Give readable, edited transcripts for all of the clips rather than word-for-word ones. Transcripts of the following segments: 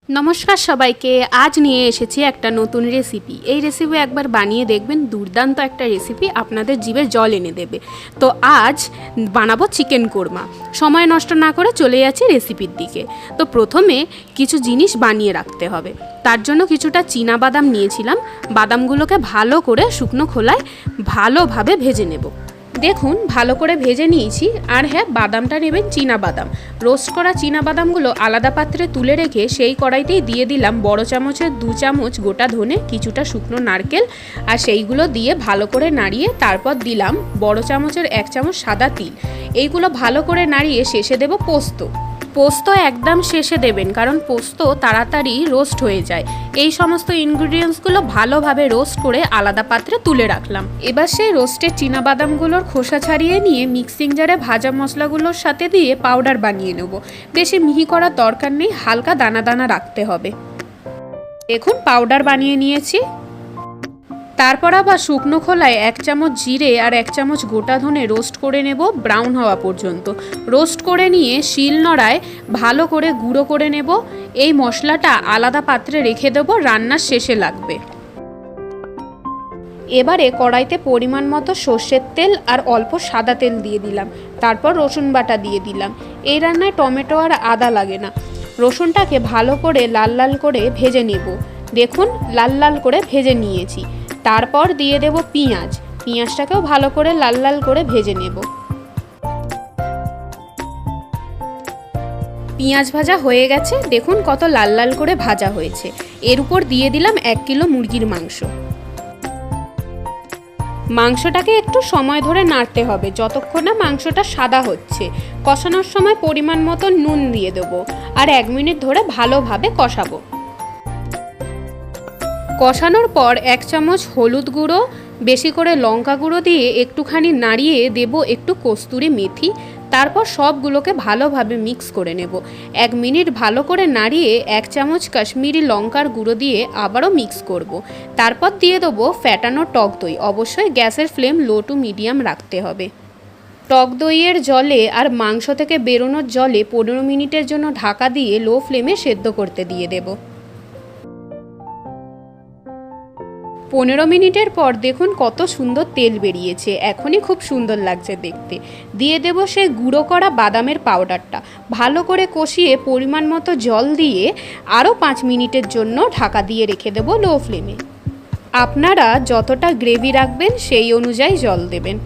নমস্কার সবাইকে। আজ নিয়ে এসেছি একটা নতুন রেসিপি। এই রেসিপি একবার বানিয়ে দেখবেন, দুর্দান্ত একটা রেসিপি, আপনাদের জিভে জল এনে দেবে। তো আজ বানাবো চিকেন কোরমা। সময় নষ্ট না করে চলে যাচ্ছি রেসিপির দিকে। তো প্রথমে কিছু জিনিস বানিয়ে রাখতে হবে। তার জন্য কিছুটা চীনা বাদাম নিয়েছিলাম। বাদামগুলোকে ভালো করে শুকনো খোলায় ভালোভাবে ভেজে নেব। দেখুন ভালো করে ভেজে নিয়েছি। আর হ্যাঁ, বাদামটা নেবেন চীনা বাদাম। রোস্ট করা চীনা বাদামগুলো আলাদা পাত্রে তুলে রেখে সেই কড়াইতেই দিয়ে দিলাম বড় চামচের 2 চামচ গোটা ধনে, কিছুটা শুকনো নারকেল, আর সেইগুলো দিয়ে ভালো করে নাড়িয়ে তারপর দিলাম বড় চামচের 1 চামচ সাদা তিল। এইগুলো ভালো করে নাড়িয়ে শেষে দেব পোস্ত। পোস্ত একদম শেষে দেবেন, কারণ পোস্ত তাড়াতাড়ি রোস্ট হয়ে যায়। এই সমস্ত ইনগ্রিডিয়েন্টসগুলো ভালোভাবে রোস্ট করে আলাদা পাত্রে তুলে রাখলাম। এবার সেই রোস্টেড চীনাবাদামগুলোর খোসা ছাড়িয়ে নিয়ে মিক্সিং জারে ভাজা মশলাগুলোর সাথে দিয়ে পাউডার বানিয়ে নেব। বেশি মিহি করার দরকার নেই, হালকা দানা দানা রাখতে হবে। দেখুন পাউডার বানিয়ে নিয়েছি। তারপর আবার শুকনো খোলায় 1 চামচ জিরে আর 1 চামচ গোটা ধনে রোস্ট করে নেব ব্রাউন হওয়া পর্যন্ত। রোস্ট করে নিয়ে শিলনোড়ায় ভালো করে গুঁড়ো করে নেব। এই মশলাটা আলাদা পাত্রে রেখে দেবো, রান্নার শেষে লাগবে। এবারে কড়াইতে পরিমাণ মতো সর্ষের তেল আর অল্প সাদা তেল দিয়ে দিলাম। তারপর রসুন বাটা দিয়ে দিলাম। এই রান্নায় টমেটো আর আদা লাগে না। রসুনটাকে ভালো করে লাল লাল করে ভেজে নেব। দেখুন লাল লাল করে ভেজে নিয়েছি। তারপর দিয়ে দেব পেঁয়াজ। পেঁয়াজটাকেও ভালো করে লাল লাল করে ভেজে নেব। পেঁয়াজ ভাজা হয়ে গেছে। দেখুন কত লাল লাল করে ভাজা হয়েছে। এর উপর দিয়ে দিলাম 1 কিলো মুরগির মাংস। মাংসটাকে একটু সময় ধরে নাড়তে হবে, যতক্ষণ না মাংসটা সাদা হচ্ছে। কষানোর সময় পরিমাণ মতো নুন দিয়ে দেবো আর 1 মিনিট ধরে ভালোভাবে কষাবো। কষানোর পর 1 চামচ হলুদ গুঁড়ো, বেশি করে লঙ্কা গুঁড়ো দিয়ে একটুখানি নাড়িয়ে দেব একটু কস্তুরি মেথি। তারপর সবগুলোকে ভালোভাবে মিক্স করে নেব। 1 মিনিট ভালো করে নাড়িয়ে 1 চামচ কাশ্মীরি লঙ্কার গুঁড়ো দিয়ে আবারও মিক্স করব। তারপর দিয়ে দেবো ফ্যাটানো টক দই। অবশ্যই গ্যাসের ফ্লেম লো টু মিডিয়াম রাখতে হবে। টক দইয়ের জলে আর মাংস থেকে বেরোনোর জলে 15 মিনিটের জন্য ঢাকা দিয়ে লো ফ্লেমে সেদ্ধ করতে দিয়ে দেব। 15 মিনিটের পর দেখুন কত সুন্দর তেল বেরিয়েছে। এখনই খুব সুন্দর লাগছে দেখতে। দিয়ে দেব সেই গুঁড়ো করা বাদামের পাউডারটা। ভালো করে কষিয়ে পরিমাণ মতো জল দিয়ে আরও 5 মিনিটের জন্য ঢাকা দিয়ে রেখে দেব লো ফ্লেমে। আপনারা যতটা গ্রেভি রাখবেন সেই অনুযায়ী জল দেবেন।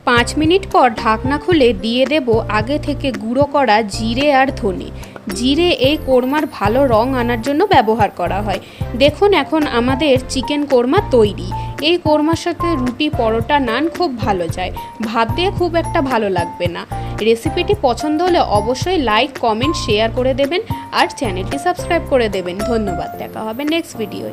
5 মিনিট পর ঢাকনা খুলে দিয়ে দেব আগে থেকে গুঁড়ো করা জিরে আর ধনে। জিরে এই কোরমার ভালো রং আনার জন্য ব্যবহার করা হয়। দেখুন এখন আমাদের চিকেন কোরমা তৈরি। এই কোরমার সাথে রুটি, পরোটা, নান খুব ভালো যায়। ভাত দিয়ে খুব একটা ভালো লাগবে না। রেসিপিটি পছন্দ হলে অবশ্যই লাইক, কমেন্ট, শেয়ার করে দেবেন আর চ্যানেলটি সাবস্ক্রাইব করে দেবেন। ধন্যবাদ। দেখা হবে নেক্সট ভিডিওয়।